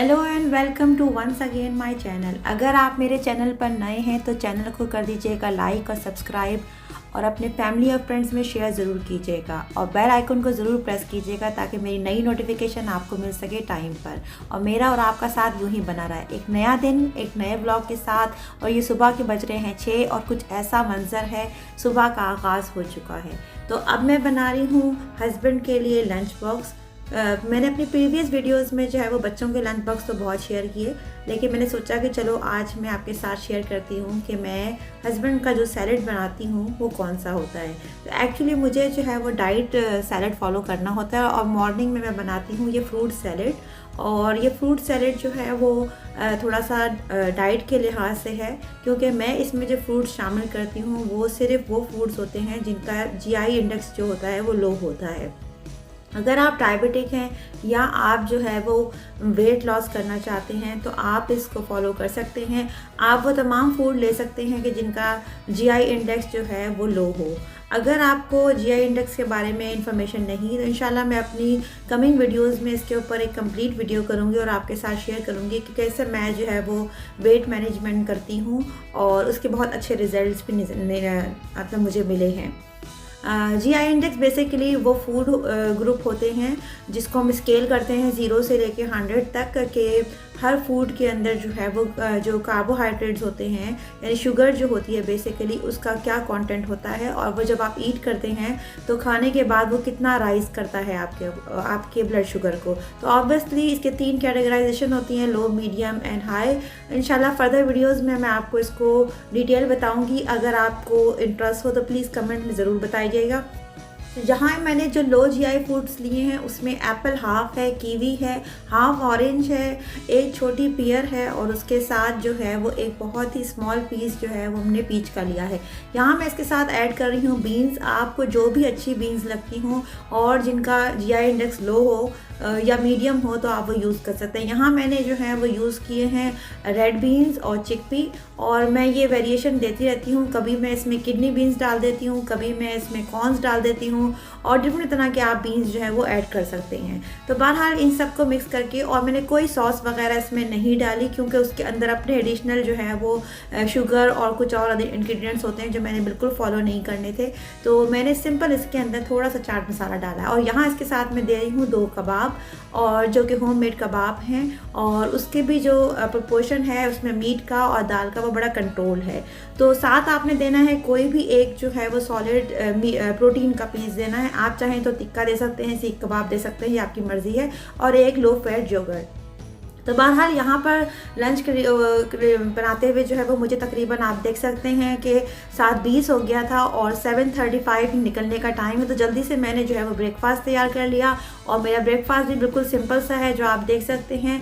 Hello and welcome to once again my channel. अगर आप मेरे चैनल पर नए हैं तो चैनल को कर दीजिएगा लाइक और सब्सक्राइब और अपने फैमिली और फ्रेंड्स में शेयर ज़रूर कीजिएगा और बेल आइकन को ज़रूर प्रेस कीजिएगा ताकि मेरी नई नोटिफिकेशन आपको मिल सके टाइम पर और मेरा और आपका साथ यूँ ही बना रहे। एक नया दिन एक नए ब्लॉग के साथ। और ये सुबह के बज रहे हैं 6 और कुछ ऐसा मंजर है, सुबह का आगाज़ हो चुका है। तो अब मैं बना रही हूँ हस्बैंड के लिए लंच बॉक्स। मैंने अपनी प्रीवियस वीडियोस में जो है वो बच्चों के लंच बॉक्स तो बहुत शेयर किए, लेकिन मैंने सोचा कि चलो आज मैं आपके साथ शेयर करती हूँ कि मैं हस्बैंड का जो सैलड बनाती हूँ वो कौन सा होता है। तो एक्चुअली मुझे जो है वो डाइट सैलड फॉलो करना होता है और मॉर्निंग में मैं बनाती हूँ ये फ्रूट सैलड। और ये फ्रूट सैलड जो है वो थोड़ा सा डाइट के लिहाज से है, क्योंकि मैं इसमें जो फ्रूट शामिल करती हूँ वो सिर्फ वो फ्रूट्स होते हैं जिनका जीआई इंडेक्स जो होता है वो लो होता है। अगर आप डायबिटिक हैं या आप जो है वो वेट लॉस करना चाहते हैं तो आप इसको फॉलो कर सकते हैं। आप वो तमाम फूड ले सकते हैं कि जिनका जीआई इंडेक्स जो है वो लो हो। अगर आपको जीआई इंडेक्स के बारे में इंफॉर्मेशन नहीं तो इंशाल्लाह मैं अपनी कमिंग वीडियोस में इसके ऊपर एक कंप्लीट वीडियो करूंगी और आपके साथ शेयर करूंगी कि कैसे मैं जो है वो वेट मैनेजमेंट करती हूँ और उसके बहुत अच्छे रिजल्ट्स भी मतलब मुझे मिले हैं। जीआई इंडेक्स बेसिकली वो फूड ग्रुप होते हैं जिसको हम स्केल करते हैं 0 से लेके 100 तक के हर फूड के अंदर जो है वो जो कार्बोहाइड्रेट्स होते हैं यानी शुगर जो होती है बेसिकली उसका क्या कंटेंट होता है और वो जब आप ईट करते हैं तो खाने के बाद वो कितना राइज करता है आपके ब्लड शुगर को। तो ऑब्वियसली इसके 3 कैटेगराइजेशन होती हैं, लो, मीडियम एंड हाई। इंशाल्लाह फर्दर वीडियोस में मैं आपको इसको डिटेल बताऊंगी। अगर आपको इंटरेस्ट हो तो प्लीज़ कमेंट में ज़रूर बताइएगा। जहाँ मैंने जो लो जीआई फूड्स लिए हैं उसमें एप्पल हाफ है, कीवी है, हाफ ऑरेंज है, एक छोटी पियर है और उसके साथ जो है वो एक बहुत ही स्मॉल पीस जो है वो हमने पीच का लिया है। यहाँ मैं इसके साथ ऐड कर रही हूँ बीन्स। आपको जो भी अच्छी बीन्स लगती हों और जिनका जीआई इंडेक्स लो हो या मीडियम हो तो आप वो यूज़ कर सकते हैं। यहाँ मैंने जो है वो यूज़ किए हैं रेड बीन्स और चिकपी और मैं ये वेरिएशन देती रहती हूँ। कभी मैं इसमें किडनी बीन्स डाल देती हूँ, कभी मैं इसमें कॉर्न्स डाल देती हूँ और डिफरेंट तरह के आप बीन्स जो है वो ऐड कर सकते हैं। तो बहरहाल इन सब को मिक्स करके, और मैंने कोई सॉस वगैरह इसमें नहीं डाली क्योंकि उसके अंदर अपने एडिशनल जो है वो शुगर और कुछ और अदर इंग्रेडिएंट्स होते हैं जो मैंने बिल्कुल फॉलो नहीं करने थे। तो मैंने सिंपल इसके अंदर थोड़ा सा चाट मसाला डाला है और यहाँ इसके साथ मैं दे रही हूँ 2 कबाब और जो कि होममेड कबाब हैं और उसके भी जो प्रोपोर्शन है उसमें मीट का और दाल का वो बड़ा कंट्रोल है। तो साथ आपने देना है कोई भी एक जो है वो सॉलिड प्रोटीन का पीस देना है। आप चाहें तो टिक्का दे सकते हैं, सीख कबाब दे सकते हैं, ये आपकी मर्ज़ी है, और एक लो फैट योगर्ट। तो बहरहाल यहाँ पर लंच बनाते हुए जो है वो मुझे तकरीबन आप देख सकते हैं कि 7:20 हो गया था और 7:35 निकलने का टाइम है। तो जल्दी से मैंने जो है वो ब्रेकफास्ट तैयार कर लिया और मेरा ब्रेकफास्ट भी बिल्कुल सिंपल सा है जो आप देख सकते हैं।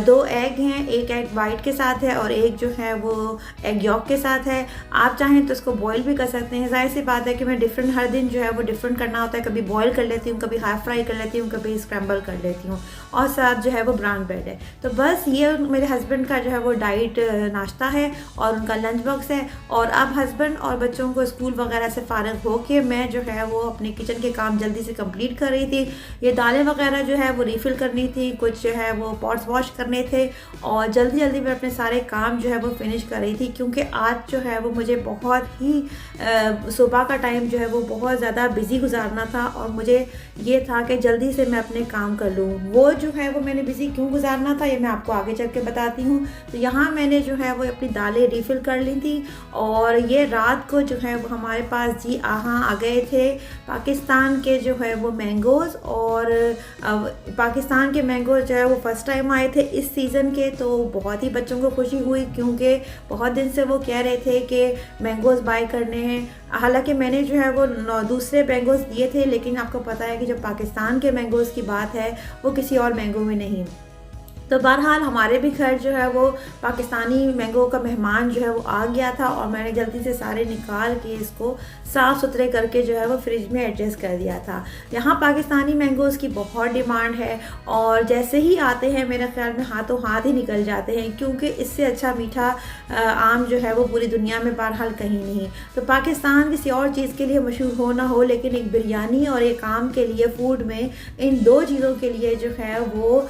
2 एग हैं, एक एग वाइट के साथ है और एक जो है वो एग यॉक के साथ है। आप चाहें तो इसको बॉयल भी कर सकते हैं। जाहिर सी बात है कि मैं डिफरेंट हर दिन जो है वो डिफरेंट करना होता है, कभी बॉयल कर लेती हूँ, कभी हाफ फ्राई कर लेती हूँ, कभी स्क्रैम्बल कर लेती हूँ और साथ जो है वो ब्राउन ब्रेड है। तो बस ये मेरे हस्बैंड का जो है वो डाइट नाश्ता है और उनका लंच बॉक्स है। और अब हस्बैंड और बच्चों को स्कूल वगैरह से फारिग होके मैं जो है वो अपने किचन के काम जल्दी से कंप्लीट कर रही थी। ये दालें वगैरह जो है वो रिफ़िल करनी थी, कुछ जो है वो पॉट्स वॉश करने थे और जल्दी जल्दी मैं अपने सारे काम जो है वो फिनिश कर रही थी क्योंकि आज जो है वो मुझे बहुत ही सुबह का टाइम जो है वो बहुत ज़्यादा बिज़ी गुजारना था और मुझे ये था कि जल्दी से मैं अपने काम कर लूँ। वो जो है वो मैंने बिज़ी क्यों गुजारना था ये मैं आपको आगे चल के बताती हूँ। तो यहाँ मैंने जो है वो अपनी दालें रिफ़िल कर ली थी और ये रात को जो है वो हमारे पास जी आ गए थे पाकिस्तान के जो है वो मैंगोज़। और पाकिस्तान के मैंगोज़ जो है वो फर्स्ट टाइम आए थे इस सीज़न के, तो बहुत ही बच्चों को खुशी हुई क्योंकि बहुत दिन से वो कह रहे थे कि मैंगोज़ बाय करने हैं। हालांकि मैंने जो है वो दूसरे मैंगोज़ दिए थे, लेकिन आपको पता है कि जब पाकिस्तान के मैंगोज़ की बात है वो किसी और मैंगो में नहीं। तो बहरहाल हमारे भी घर जो है वो पाकिस्तानी मैंगो का मेहमान जो है वो आ गया था और मैंने जल्दी से सारे निकाल के इसको साफ़ सुथरे करके जो है वो फ्रिज में एडजस्ट कर दिया था। यहाँ पाकिस्तानी मैंगोज़ की बहुत डिमांड है और जैसे ही आते हैं मेरे ख्याल में हाथों हाथ ही निकल जाते हैं क्योंकि इससे अच्छा मीठा आम जो है वो पूरी दुनिया में बहरहाल कहीं नहीं। तो पाकिस्तान किसी और चीज़ के लिए मशहूर हो ना हो, लेकिन एक बिरयानी और एक आम के लिए फूड में इन 2 चीज़ों के लिए जो है वो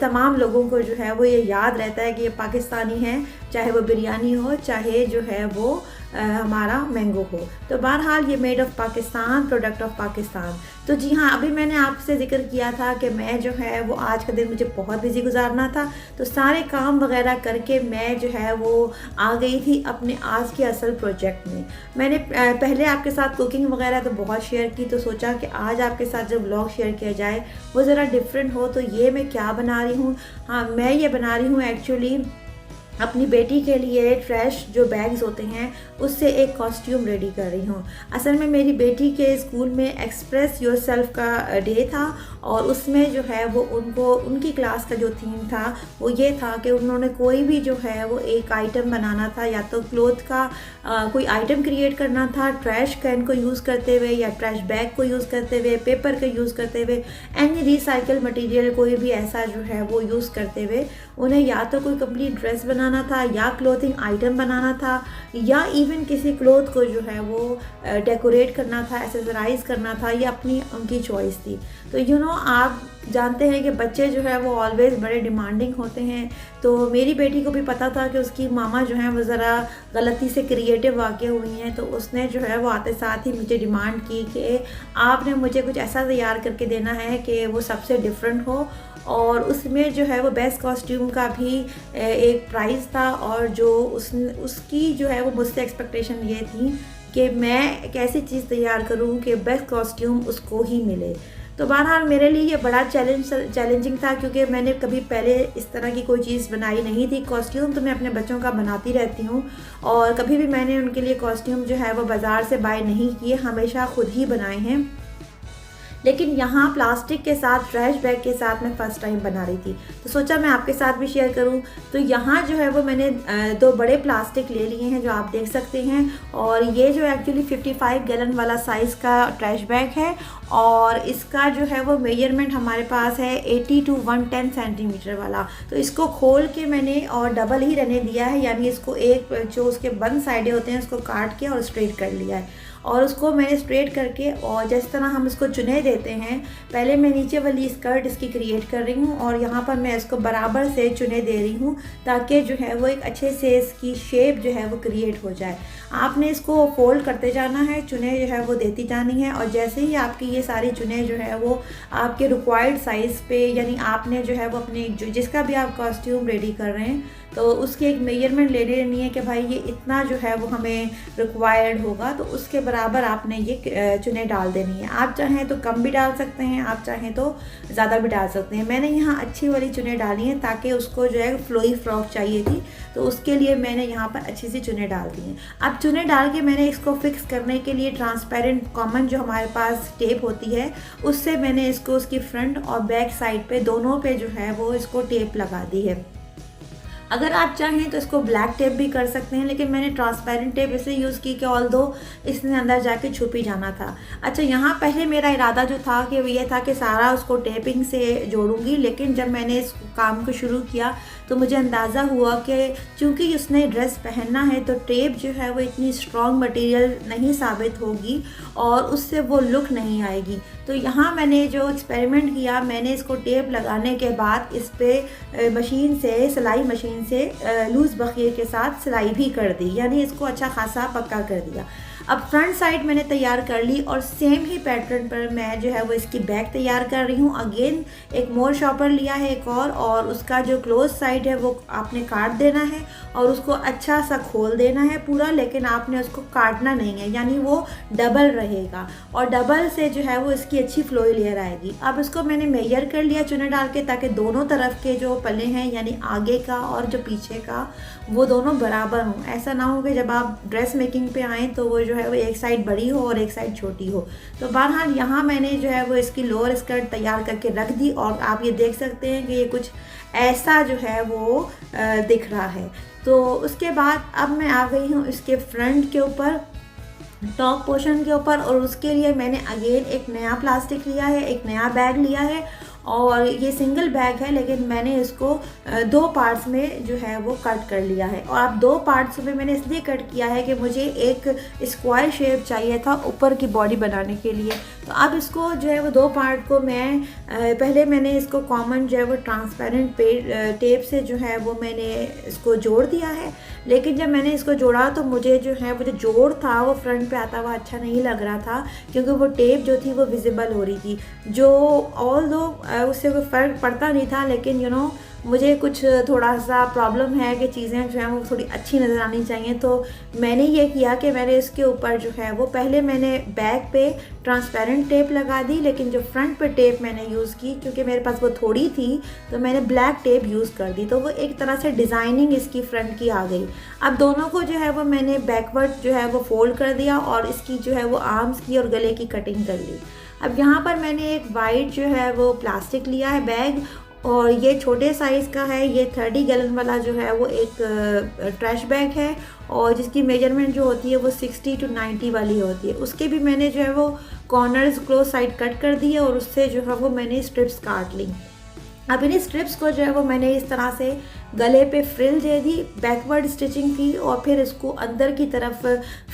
तमाम लोगों लोगों को जो है वो ये याद रहता है कि ये पाकिस्तानी है, चाहे वो बिरयानी हो, चाहे जो है वो हमारा मैंगो हो। तो बहरहाल ये made of Pakistan, product of Pakistan. तो जी हाँ, अभी मैंने आपसे ज़िक्र किया था कि मैं जो है वो आज का दिन मुझे बहुत बिज़ी गुजारना था, तो सारे काम वगैरह करके मैं जो है वो आ गई थी अपने आज के असल प्रोजेक्ट में। मैंने पहले आपके साथ कुकिंग वगैरह तो बहुत शेयर की, तो सोचा कि आज आपके साथ जब व्लॉग शेयर किया जाए वो ज़रा डिफरेंट हो। तो ये मैं क्या बना रही हूँ, हाँ मैं ये बना रही हूँ एक्चुअली अपनी बेटी के लिए ट्रैश जो बैग्स होते हैं उससे एक कॉस्ट्यूम रेडी कर रही हूँ। असल में मेरी बेटी के स्कूल में एक्सप्रेस योरसेल्फ का डे था, और उसमें जो है वो उनकी क्लास का जो थीम था वो ये था कि उन्होंने कोई भी जो है वो एक आइटम बनाना था, या तो क्लोथ का कोई आइटम क्रिएट करना था ट्रैश कैन को यूज़ करते हुए, या ट्रैश बैग को यूज़ करते हुए, पेपर का यूज़ करते हुए, एनी रिसाइकल मटेरियल कोई भी ऐसा जो है वो यूज़ करते हुए उन्हें या तो कोई कंप्लीट ड्रेस बनाना था, या क्लोथिंग आइटम बनाना था, या इवन किसी क्लोथ को जो है वो डेकोरेट करना था, एक्सेसराइज करना था। ये अपनी उनकी चॉइस थी। तो यू नो आप जानते हैं कि बच्चे जो है वो ऑलवेज़ बड़े डिमांडिंग होते हैं। तो मेरी बेटी को भी पता था कि उसकी मामा जो है वो ज़रा गलती से क्रिएटिव वाक़ हुई हैं, तो उसने जो है वो आते साथ ही मुझे डिमांड की कि आपने मुझे कुछ ऐसा तैयार करके देना है कि वो सबसे डिफरेंट हो। और उसमें जो है वो बेस्ट कॉस्ट्यूम का भी एक प्राइज़ था, और जो उसकी जो है वो मुझसे एक्सपेक्टेशन ये थी कि मैं एक ऐसी चीज़ तैयार करूं कि बेस्ट कॉस्ट्यूम उसको ही मिले। तो बहरहाल मेरे लिए ये बड़ा चैलेंजिंग था, क्योंकि मैंने कभी पहले इस तरह की कोई चीज़ बनाई नहीं थी। कॉस्ट्यूम तो मैं अपने बच्चों का बनाती रहती हूँ, और कभी भी मैंने उनके लिए कॉस्ट्यूम जो है वो बाज़ार से बाय नहीं किए, हमेशा खुद ही बनाए हैं। लेकिन यहाँ प्लास्टिक के साथ, ट्रैश बैग के साथ मैं फ़र्स्ट टाइम बना रही थी, तो सोचा मैं आपके साथ भी शेयर करूँ। तो यहाँ जो है वो मैंने 2 बड़े प्लास्टिक ले लिए हैं जो आप देख सकते हैं, और ये जो एक्चुअली 55 गैलन वाला साइज़ का ट्रैश बैग है, और इसका जो है वो मेजरमेंट हमारे पास है 80 to 110 सेंटीमीटर वाला। तो इसको खोल के मैंने और डबल ही रहने दिया है, यानी इसको एक जो उसके बंद साइडें होते हैं उसको काट के और स्ट्रेट कर लिया है, और उसको मैंने स्ट्रेट करके, और जिस तरह हम इसको चुने देते हैं, पहले मैं नीचे वाली स्कर्ट इसकी क्रिएट कर रही हूँ, और यहाँ पर मैं इसको बराबर से चुने दे रही हूँ ताकि जो है वो एक अच्छे से इसकी शेप जो है वो क्रिएट हो जाए। आपने इसको फोल्ड करते जाना है, चुने जो है वो देती जानी है, और जैसे ही आपकी ये सारी चुने जो है वो आपके रिक्वायर्ड साइज़ पे, यानी आपने जो है वो अपने जिसका भी आप कॉस्ट्यूम रेडी कर रहे हैं तो उसकी एक मेजरमेंट ले लेनी है कि भाई ये इतना जो है वो हमें रिक्वायर्ड होगा, तो उसके बराबर आपने ये चुने डाल देनी है। आप चाहें तो कम भी डाल सकते हैं, आप चाहें तो ज़्यादा भी डाल सकते हैं। मैंने यहाँ अच्छी वाली चुने डाली हैं ताकि उसको जो है फ्लोई फ्रॉक चाहिए थी, तो उसके लिए मैंने यहाँ पर अच्छी सी चुने डाल दी हैं। अब चुने डाल के मैंने इसको फिक्स करने के लिए ट्रांसपेरेंट कॉमन जो हमारे पास टेप होती है उससे मैंने इसको उसकी फ्रंट और बैक साइड पे दोनों पे जो है वो इसको टेप लगा दी है। अगर आप चाहें तो इसको ब्लैक टेप भी कर सकते हैं, लेकिन मैंने ट्रांसपेरेंट टेप इसलिए यूज़ की कि ऑल्दो इसने अंदर जाके छुप ही जाना था। अच्छा, यहाँ पहले मेरा इरादा जो था कि ये था कि सारा उसको टेपिंग से जोड़ूंगी, लेकिन जब मैंने इस काम को शुरू किया तो मुझे अंदाज़ा हुआ कि चूँकि उसने ड्रेस पहनना है तो टेप जो है वो इतनी स्ट्रॉन्ग मटेरियल नहीं साबित होगी और उससे वो लुक नहीं आएगी। तो यहाँ मैंने जो एक्सपेरिमेंट किया, मैंने इसको टेप लगाने के बाद इस पर मशीन से, सिलाई मशीन से लूज़ बखिए के साथ सिलाई भी कर दी, यानी इसको अच्छा खासा पक्का कर दिया। अब फ्रंट साइड मैंने तैयार कर ली और सेम ही पैटर्न पर मैं जो है वो इसकी बैक तैयार कर रही हूँ। अगेन एक मोर शॉपर लिया है एक और उसका जो क्लोज साइड है वो आपने काट देना है और उसको अच्छा सा खोल देना है पूरा, लेकिन आपने उसको काटना नहीं है, यानी वो डबल रहेगा और डबल से जो है वो इसकी अच्छी फ्लोई लेयर आएगी। अब इसको मैंने मेजर कर लिया चुने डाल के, ताकि दोनों तरफ के जो पल्ले हैं यानी आगे का और जो पीछे का वो दोनों बराबर हों। ऐसा ना हो कि जब आप ड्रेस मेकिंग पे आएँ तो वो जो है वो एक साइड बड़ी हो और एक साइड छोटी हो। तो बहरहाल यहाँ मैंने जो है वो इसकी लोअर स्कर्ट तैयार करके रख दी और आप ये देख सकते हैं कि ये कुछ ऐसा जो है वो दिख रहा है। तो उसके बाद अब मैं आ गई हूँ इसके फ्रंट के ऊपर, टॉप पोर्शन के ऊपर, और उसके लिए मैंने अगेन एक नया प्लास्टिक लिया है, एक नया बैग लिया है और ये सिंगल बैग है, लेकिन मैंने इसको 2 पार्ट्स में जो है वो कट कर लिया है। और अब 2 पार्ट्स में मैंने इसलिए कट किया है कि मुझे एक स्क्वायर शेप चाहिए था ऊपर की बॉडी बनाने के लिए। तो तो अब इसको जो है वो 2 पार्ट को मैं पहले मैंने इसको कॉमन जो है वो ट्रांसपेरेंट टेप से जो है वो मैंने इसको जोड़ दिया है। लेकिन जब मैंने इसको जोड़ा तो मुझे जो है वो जो जोड़ था वो फ्रंट पे आता हुआ अच्छा नहीं लग रहा था, क्योंकि वो टेप जो थी वो विजिबल हो रही थी, जो ऑल दो उससे कोई फ़र्क पड़ता नहीं था, लेकिन मुझे कुछ थोड़ा सा प्रॉब्लम है कि चीज़ें जो हैं वो थोड़ी अच्छी नज़र आनी चाहिए। तो मैंने ये किया कि मैंने इसके ऊपर जो है वो पहले मैंने बैक पे ट्रांसपेरेंट टेप लगा दी, लेकिन जो फ्रंट पे टेप मैंने यूज़ की, क्योंकि मेरे पास वो थोड़ी थी, तो मैंने ब्लैक टेप यूज़ कर दी। तो वो एक तरह से डिज़ाइनिंग इसकी फ्रंट की आ गई। अब दोनों को जो है वो मैंने बैकवर्ड जो है वो फोल्ड कर दिया और इसकी जो है वो आर्म्स की और गले की कटिंग कर ली। अब यहाँ पर मैंने एक वाइट जो है वो प्लास्टिक लिया है बैग, और ये छोटे साइज़ का है, ये 30 गैलन वाला जो है वो एक ट्रैश बैग है, और जिसकी मेजरमेंट जो होती है वो 60 to 90 वाली होती है। उसके भी मैंने जो है वो कॉर्नर्स क्लोज साइड कट कर दिए और उससे जो है वो मैंने स्ट्रिप्स काट ली। अब इन स्ट्रिप्स को जो है वो मैंने इस तरह से गले पे फ्रिल दे दी, बैकवर्ड स्टिचिंग की, और फिर इसको अंदर की तरफ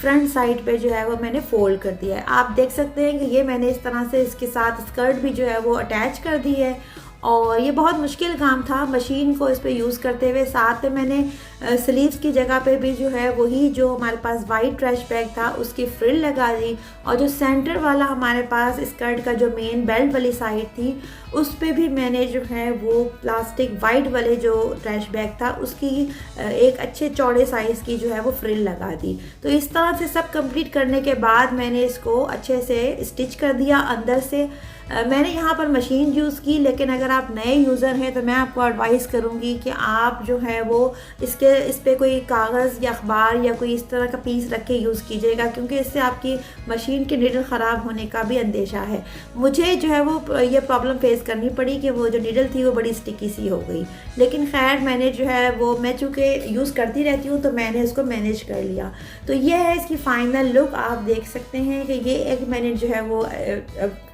फ्रंट साइड पे जो है वो मैंने फोल्ड कर दिया है। आप देख सकते हैं कि ये मैंने इस तरह से इसके साथ स्कर्ट भी जो है वो अटैच कर दी है, और ये बहुत मुश्किल काम था मशीन को इस पे यूज़ करते हुए। साथ में मैंने स्लीव्स की जगह पे भी जो है वही जो हमारे पास वाइट ट्रैश बैग था उसकी फ्रिल लगा दी, और जो सेंटर वाला हमारे पास स्कर्ट का जो मेन बेल्ट वाली साइड थी उस पे भी मैंने जो है वो प्लास्टिक वाइट वाले जो ट्रैश बैग था उसकी एक अच्छे चौड़े साइज़ की जो है वो फ्रिल लगा दी। तो इस तरह से सब कंप्लीट करने के बाद मैंने इसको अच्छे से स्टिच कर दिया अंदर से। मैंने यहाँ पर मशीन यूज़ की, लेकिन अगर आप नए यूज़र हैं तो मैं आपको एडवाइस करूँगी कि आप जो है वो इस पे कोई कागज़ या अखबार या कोई इस तरह का पीस रख के यूज़ कीजिएगा, क्योंकि इससे आपकी मशीन की नीडल ख़राब होने का भी अंदेशा है। मुझे जो है वो ये प्रॉब्लम फेस करनी पड़ी कि वो जो नीडल थी वो बड़ी स्टिकी सी हो गई, लेकिन खैर मैंने जो है वो मैं चूँकि यूज़ करती रहती हूँ तो मैंने इसको मैनेज कर लिया। तो ये है इसकी फ़ाइनल लुक। आप देख सकते हैं कि ये एक मैंने जो है वो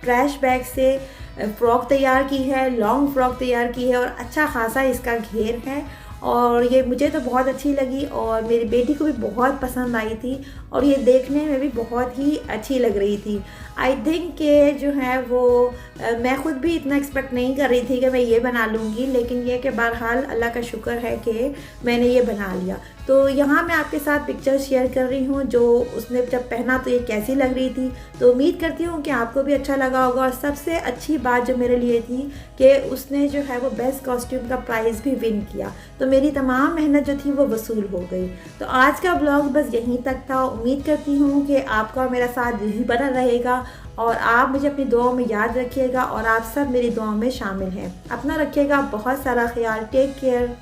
ट्रैश बैग से फ़्रॉक तैयार की है, लॉन्ग फ्रॉक तैयार की है, और अच्छा खासा इसका घेर है, और ये मुझे तो बहुत अच्छी लगी और मेरी बेटी को भी बहुत पसंद आई थी, और ये देखने में भी बहुत ही अच्छी लग रही थी। आई थिंक कि जो है वो मैं ख़ुद भी इतना एक्सपेक्ट नहीं कर रही थी कि मैं ये बना लूँगी, लेकिन ये कि बहरहाल अल्लाह का शुक्र है कि मैंने ये बना लिया। तो यहाँ मैं आपके साथ पिक्चर शेयर कर रही हूँ जो उसने जब पहना तो ये कैसी लग रही थी। तो उम्मीद करती हूँ कि आपको भी अच्छा लगा होगा, और सबसे अच्छी बात जो मेरे लिए थी कि उसने जो है वो बेस्ट कॉस्ट्यूम का प्राइज़ भी विन किया, तो मेरी तमाम मेहनत जो थी वो वसूल हो गई। तो आज का ब्लॉग बस यहीं तक था। उम्मीद करती हूँ कि आपका मेरा साथ यही बना रहेगा, और आप मुझे अपनी दुआओं में याद रखिएगा, और आप सब मेरी दुआओं में शामिल हैं। अपना रखिएगा बहुत सारा ख्याल। Take care.